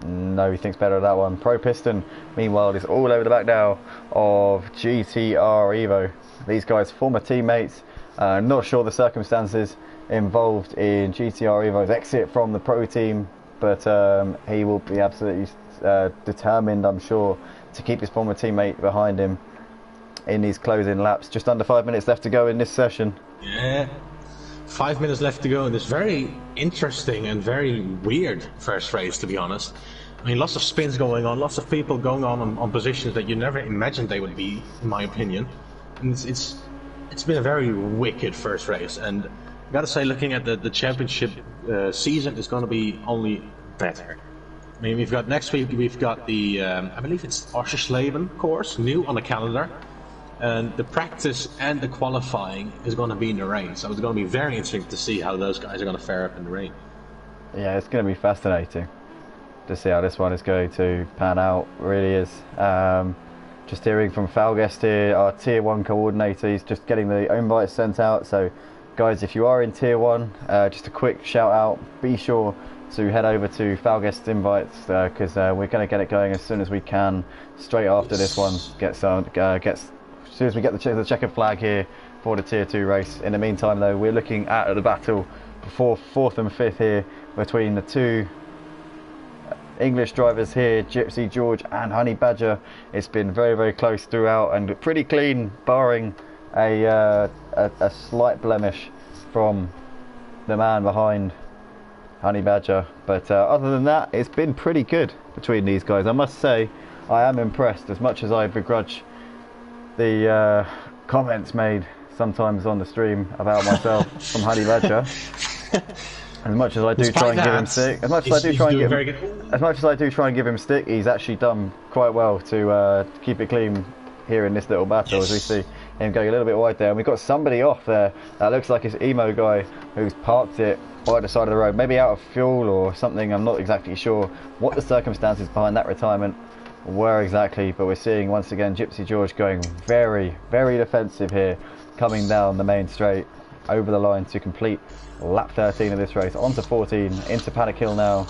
No, he thinks better of that one. Pro Piston, meanwhile, is all over the back now of GTR Evo. These guys, former teammates. Not sure the circumstances involved in GTR Evo's exit from the pro team, but he will be absolutely determined, I'm sure, to keep his former teammate behind him in these closing laps. Just under 5 minutes left to go in this session. Yeah, 5 minutes left to go in this very interesting and very weird first race, to be honest. I mean, lots of spins going on, lots of people going on positions that you never imagined they would be, in my opinion. And it's been a very wicked first race, and I gotta say, looking at the championship season is going to be only better. I mean, next week we've got the I believe it's Oschersleben course, new on the calendar, and the practice and the qualifying is going to be in the rain, so it's going to be very interesting to see how those guys are going to fare up in the rain. Yeah, it's going to be fascinating to see how this one is going to pan out. Really is. Just hearing from Falguest here, our Tier 1 coordinator. He's just getting the invites sent out, so guys, if you are in Tier 1, just a quick shout out, be sure to head over to Falguest invites, because we're going to get it going as soon as we can, straight after this one as soon as we get the checkered flag here for the Tier 2 race. In the meantime though, we're looking at the battle for 4th and 5th here between the two English drivers here, Gypsy George and Honey Badger. It's been very, very close throughout and pretty clean, barring a slight blemish from the man behind Honey Badger, but other than that, it's been pretty good between these guys. I must say, I am impressed, as much as I begrudge the comments made sometimes on the stream about myself from Honey Badger. As much as I do try and give him stick, as much as I do try and give him stick, he's actually done quite well to keep it clean here in this little battle. As we see him going a little bit wide there, and we've got somebody off there. That looks like it's Emo guy who's parked it by the side of the road, maybe out of fuel or something. I'm not exactly sure what the circumstances behind that retirement were exactly, but we're seeing once again Gypsy George going very, very defensive here, coming down the main straight over the line to complete lap 13 of this race, onto 14, into Paddock Hill now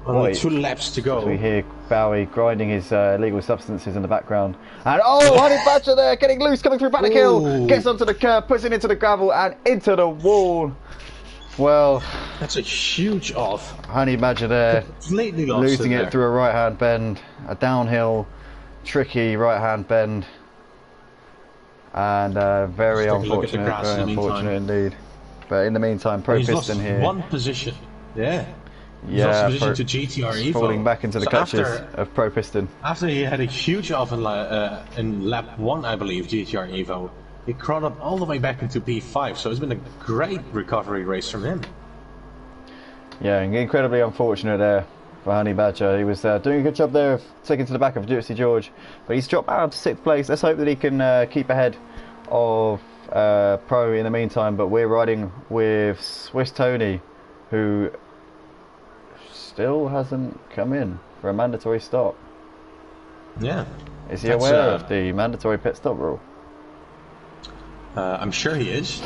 Only 2 laps to go. We hear Bowie grinding his illegal substances in the background. And Honey Badger there, getting loose, coming through Paddock Hill. Gets onto the curb, puts it into the gravel and into the wall. Well, that's a huge off. Honey Badger there, completely lost losing it through a right-hand bend, a downhill, tricky right-hand bend, and very unfortunate indeed. But in the meantime, Pro Piston here. 1 position. Yeah. Yeah, position to GTR Evo. Falling back into the clutches of Pro Piston. After he had a huge off in lap 1, I believe, GTR Evo, he crawled up all the way back into P5, so it's been a great recovery race from him. Yeah, incredibly unfortunate there for Honey Badger. He was doing a good job there of taking to the back of Gypsy George, but he's dropped out to 6th place. Let's hope that he can keep ahead of Pro in the meantime, but we're riding with Swiss Tony, who still hasn't come in for a mandatory stop. Yeah. Is he aware of the mandatory pit stop rule? I'm sure he is.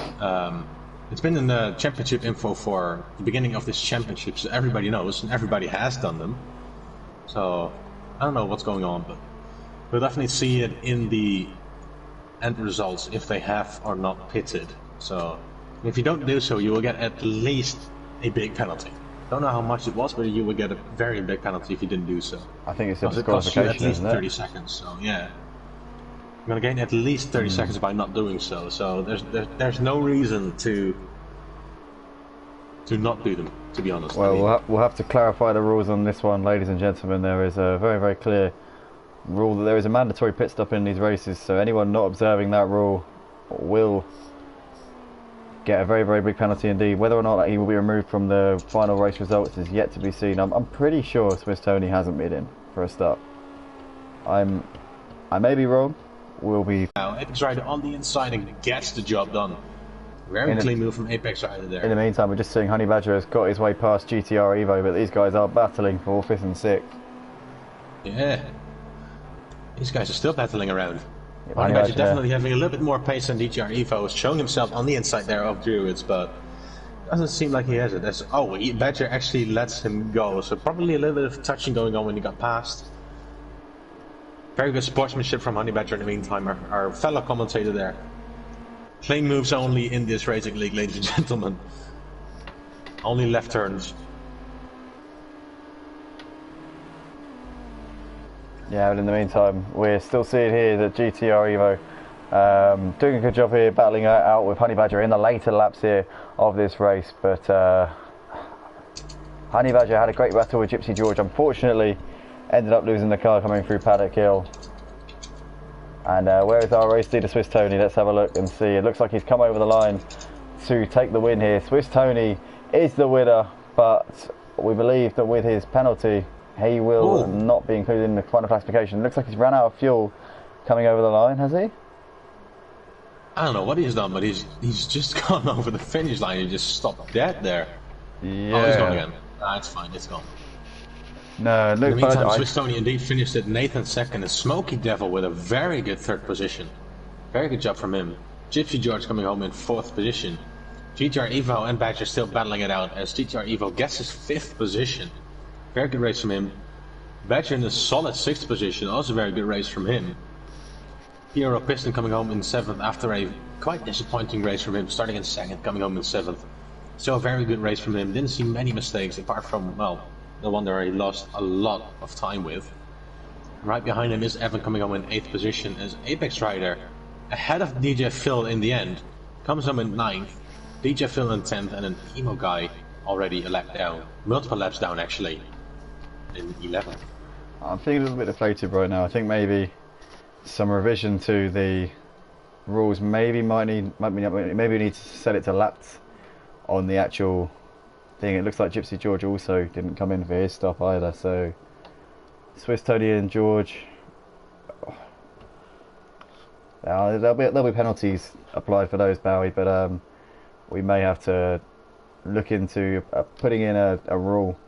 It's been in the championship info for the beginning of this championship, so everybody knows and everybody has done them. So I don't know what's going on, but we'll definitely see it in the end results if they have or not pitted. So if you don't do so, you will get at least a big penalty. Don't know how much it was, but you would get a very big penalty if you didn't do so. I think it's a disqualification, at least isn't it? 30 seconds. So yeah, you're gonna gain at least 30 seconds by not doing so. So there's no reason to not do them, to be honest. Well, we'll have to clarify the rules on this one, ladies and gentlemen. There is a very, very clear rule that there is a mandatory pit stop in these races, so anyone not observing that rule will get a very, very big penalty indeed. Whether or not he will be removed from the final race results is yet to be seen. I'm pretty sure Swiss Tony hasn't been in for a start. I may be wrong. We'll be. Now Apex Rider on the inside and gets the job done. Very clean move from Apex Rider there. In the meantime, we're just seeing Honey Badger has got his way past GTR Evo, but these guys are battling for 5th and 6th. Yeah. These guys are still battling around. Yeah, Honey Badger definitely having a little bit more pace than GTR Evo, showing himself on the inside there of Druids, but doesn't seem like he has it. Badger actually lets him go, so probably a little bit of touching going on when he got past. Very good sportsmanship from Honey Badger in the meantime, our fellow commentator there. Clean moves only in this racing league, ladies and gentlemen. Only left turns. Yeah, but in the meantime, we're still seeing here that GTR Evo doing a good job here, battling out with Honey Badger in the later laps here of this race. But Honey Badger had a great battle with Gypsy George. Unfortunately, ended up losing the car coming through Paddock Hill. And where is our race leader, Swiss Tony? Let's have a look and see. It looks like he's come over the line to take the win here. Swiss Tony is the winner, but we believe that with his penalty, he will not be included in the final classification. It looks like he's run out of fuel coming over the line, has he? I don't know what he's done, but he's just gone over the finish line and just stopped dead there. Yeah. Oh, he's gone again. Nah, it's fine, it's gone. No, look, in the meantime, Swiss Tony indeed finished at Nathan second, and Smoky Devil with a very good 3rd position. Very good job from him. Gypsy George coming home in 4th position. GTR Evo and Badger still battling it out as GTR Evo gets his 5th position. Very good race from him. Badger in a solid 6th position, also very good race from him. Hero Piston coming home in 7th after a quite disappointing race from him, starting in 2nd, coming home in 7th. Still a very good race from him, didn't see many mistakes apart from, well, the one that he lost a lot of time with. Right behind him is Evan coming home in 8th position as Apex Rider, ahead of DJ Phil in the end, comes home in 9th, DJ Phil in 10th, and an Emo guy already a lap down, multiple laps down actually, in 11th. I'm feeling a little bit deflated right now. I think maybe some revision to the rules maybe maybe we need to set it to laps on the actual thing. It looks like Gypsy George also didn't come in for his stop either, so Swiss Tony and George, there'll be penalties applied for those, Bowie, but we may have to look into putting in a rule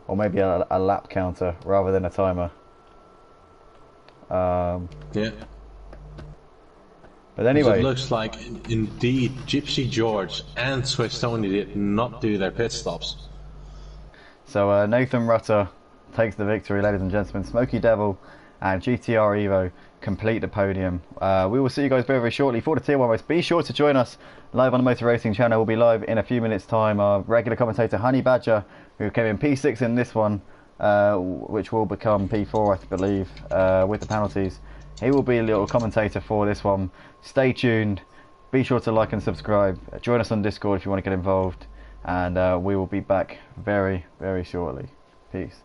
or maybe a lap counter rather than a timer. Yeah. But anyway, it looks like indeed Gypsy George and Swiss Tony did not do their pit stops. So Nathan Rutter takes the victory, ladies and gentlemen. Smoky Devil and GTR Evo complete the podium. We will see you guys very, very shortly for the Tier 1 race. Be sure to join us live on the Motor Racing channel. We'll be live in a few minutes' time. Our regular commentator, Honey Badger, who came in P6 in this one, which will become P4, I believe, with the penalties. He will be a little commentator for this one. Stay tuned. Be sure to like and subscribe. Join us on Discord if you want to get involved. And we will be back very, very shortly. Peace.